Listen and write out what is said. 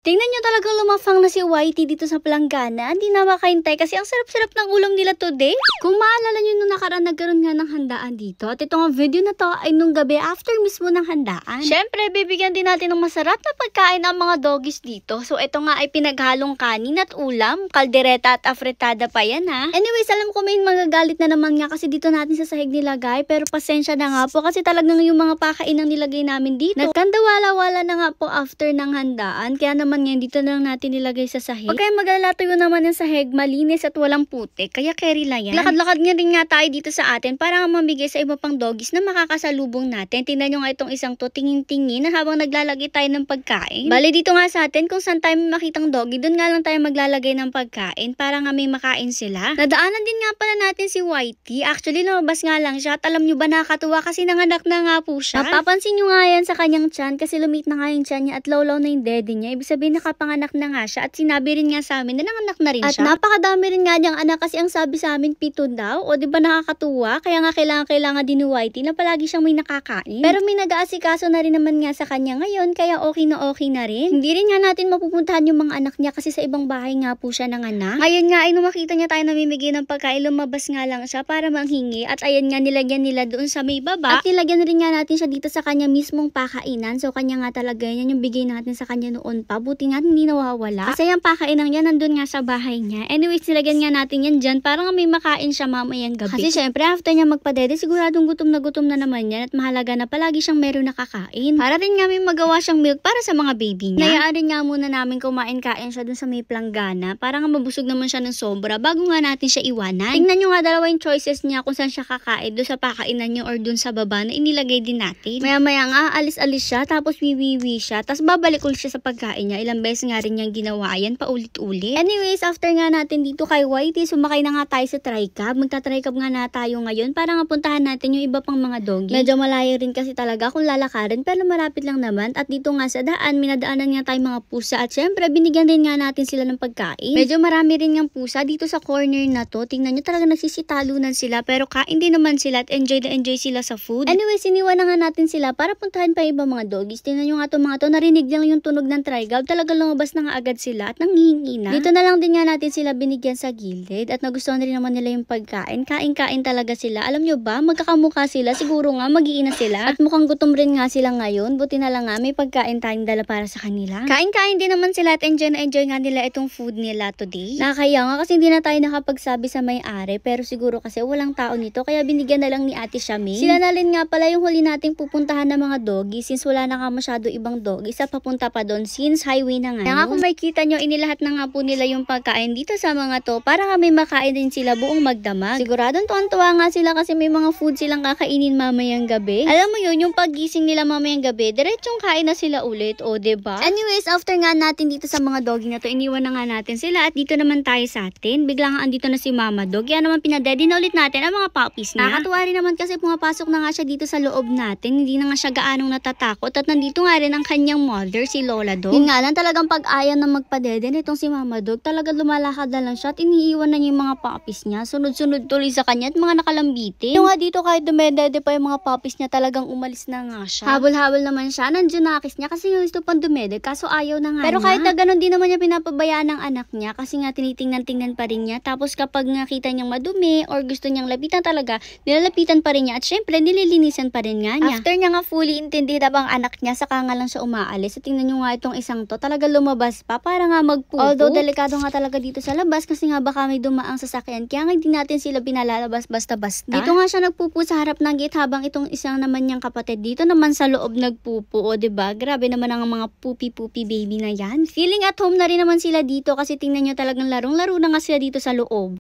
Tingnan nyo talagang lumafang na si Whitey dito sa palanggana. Hindi na makahintay kasi ang sarap-sarap ng ulam nila today. Kung maalala nyo nung nakaraan nagkaroon nga ng handaan dito. At itong video na to ay nung gabi after mismo ng handaan. Syempre, bibigyan din natin ng masarap na pagkain ang mga doggies dito. So ito nga ay pinaghalong kanin at ulam, kaldereta at afritada pa yan ha. Anyways, alam ko may magagalit na naman nga kasi dito natin sa sahig nilagay. Pero pasensya na nga po kasi talagang yung mga pakain ang nilagay namin dito. Nagkandawala-wala na nga po after ng handaan. Kaya naman ngayon dito na lang natin nilagay sa sahig. Pag kayo maglalato naman ng sahig, malinis at walang putik. Kaya carry lang yan. Lakad-lakad nga rin nga tayo dito sa atin para nga mamigay sa iba pang doggies na makakasalubong natin. Tingnan nyo nga itong isang to, tingin-tingin na habang naglalagay tayo ng pagkain. Bale dito nga sa atin, kung saan tayo makitang doggy, doon nga lang tayo maglalagay ng pagkain para nga may makain sila. Nadaanan din nga pala natin si Whitey. Actually, lumabas nga lang siya at alam nyo ba nakakatuwa kasi nanganak na nga po siya. Napapansin nyo nga yan sa kanyang tiyan kasi lumit na nga yung tiyan niya at lawlaw na yung daddy niya. Ibig sabihin nakapanganak na nga siya at sinabi rin nga sa amin na nanganak na rin siya. At napakadami rin nga niyang anak kasi ang sabi sa amin 7 daw. O diba nakakatuwa? Kaya nga kailangan din ni Whitey na palagi siyang may nakakain. Pero may nag-aasikaso na rin naman nga sa kanya ngayon kaya okay na rin. Hindi rin nga natin mapupuntahan yung mga anak niya kasi sa ibang bahay nga po siya nanganak. Ngayon nga ay nung makita niya tayo namimigay ng pagkain, lumabas nga lang siya para manghingi at ayan nga nilagyan nila doon sa may baba. At nilagyan rin nga natin siya dito sa kanya mismong pakainan. So kanya nga talaga yan yung bigay natin sa kanya noon pa. Buti nga hindi nawawala. Kasi yung pakainang yan nandun nga sa bahay niya. Anyways, nilagyan nga natin yan dyan para nga may makain siya mamayang gabi. Kasi syempre after niya magpadede, siguradong gutom na naman yan at mahalaga na palagi siyang meron nakakain. Para rin nga may magawa siyang milk para sa mga baby niya. Nayaan rin nga muna namin kumain-kain siya dun sa may planggana para nga mabusog naman siya ng sobra bago nga natin siya iwanan. Tingnan nyo nga dalawa yung choices niya kung saan siya kakain, dun sa pakainan niya or dun sa baba na inilagay din natin. Maya-maya nga alis-alis siya tapos wiwiwi siya tapos babalik ulit siya sa pagkain niya. Ilang beses nga rin niyang ginawa yan paulit-ulit. Anyways, after nga natin dito kay Whitey, sumakay na nga tayo sa tricab. Magta-tricab nga na tayo ngayon para nga puntahan natin yung iba pang mga doggy. Medyo malayo rin kasi talaga kung lalakarin pero marapit lang naman. At dito nga sa daan, minadaanan nga tayo mga pusa at syempre binigyan din nga natin sila ng pagkain. Medyo marami rin ng pusa dito sa corner na to. Tingnan nyo talaga nagsisitalunan sila pero kain din naman sila at enjoy na enjoy sila sa food. Anyways, iniwan na nga natin sila para puntahan pa iba mga doggies. Tingnan nyo nga to mga to, narinig lang yung tunog ng tricab. Talaga lumabas na nga agad sila at nanghihingi na. Dito na lang din nga natin sila binigyan sa gilid at nagustuhan rin naman nila yung pagkain. Kain-kain talaga sila. Alam nyo ba, magkakamukha sila. Siguro nga mag-iina sila at mukhang gutom rin nga sila ngayon. Buti na lang nga may pagkain tayong dala para sa kanila. Kain-kain din naman sila at enjoy na enjoy nga nila itong food nila today. Nakakaya nga kasi hindi na tayo nakapagsabi sa may-ari pero siguro kasi walang tao nito kaya binigyan na lang ni Ate Shami. Sila na rin nga pala yung huli nating pupuntahan ng mga doggy since wala na nga masyado ibang doggy sa papunta pa doon since highway na nga. Kaya nga kung makikita nyo, inilahat na nga po nila yung pagkain dito sa mga to para nga may makain din sila buong magdamag. Siguradong tuwan-tuwa nga sila kasi may mga food silang kakainin mamayang gabi. Alam mo yun, yung paggising nila mamayang gabi, diretsong kain na sila ulit, o diba? Anyways, after nga natin dito sa mga doggy na to, iniwan na nga natin sila at dito naman tayo sa atin. Bigla nga andito na si Mama Dog. Kaya naman pinadedi na ulit natin ang mga puppies niya. Nakakatuwa rin naman kasi pumapasok na nga siya dito sa loob natin. Hindi na nga siya gaanong natatakot at nandito nga rin ang kanyang mother, si Lola Dog. Yun nga lang talagang pag-ayaw na magpadede nitong si Mama Dog, talaga lumalakad na lang siya at iniiwan na niya yung mga puppies niya. Sunod-sunod tuloy sa kanya at mga nakalambiti. Yung nga dito kahit dumedede pa yung mga puppies niya, talagang umalis na nga siya. Habol-habol naman siya, nandiyan na kiss niya kasi gusto pang dumede kaso ayaw na nga. Pero kahit na ganun din naman niya pinapabayaan ng anak niya kasi nga tinitingnan-tingnan pa rin niya. Tapos kapag nakita niyang madumi or gusto niyang lapitan talaga, nilalapitan pa rin niya at syempre nililinisan pa rin nga niya. After niya nga fully intindi na bang anak niya, saka nga lang siya umaalis. At tingnan niyo nga itong isang to, talaga lumabas pa para nga magpupo. Although delikado nga talaga dito sa labas kasi nga baka may dumaang sasakyan kaya nga hindi natin sila pinalalabas basta-basta. Dito nga siya nagpupo sa harap ng gate habang itong isang naman niyang kapatid dito naman sa loob nagpupo. O diba? Grabe naman ang mga pupi-pupi baby na yan. Feeling at home na rin naman sila dito kasi tingnan nyo talagang larong-laro na nga sila dito sa loob.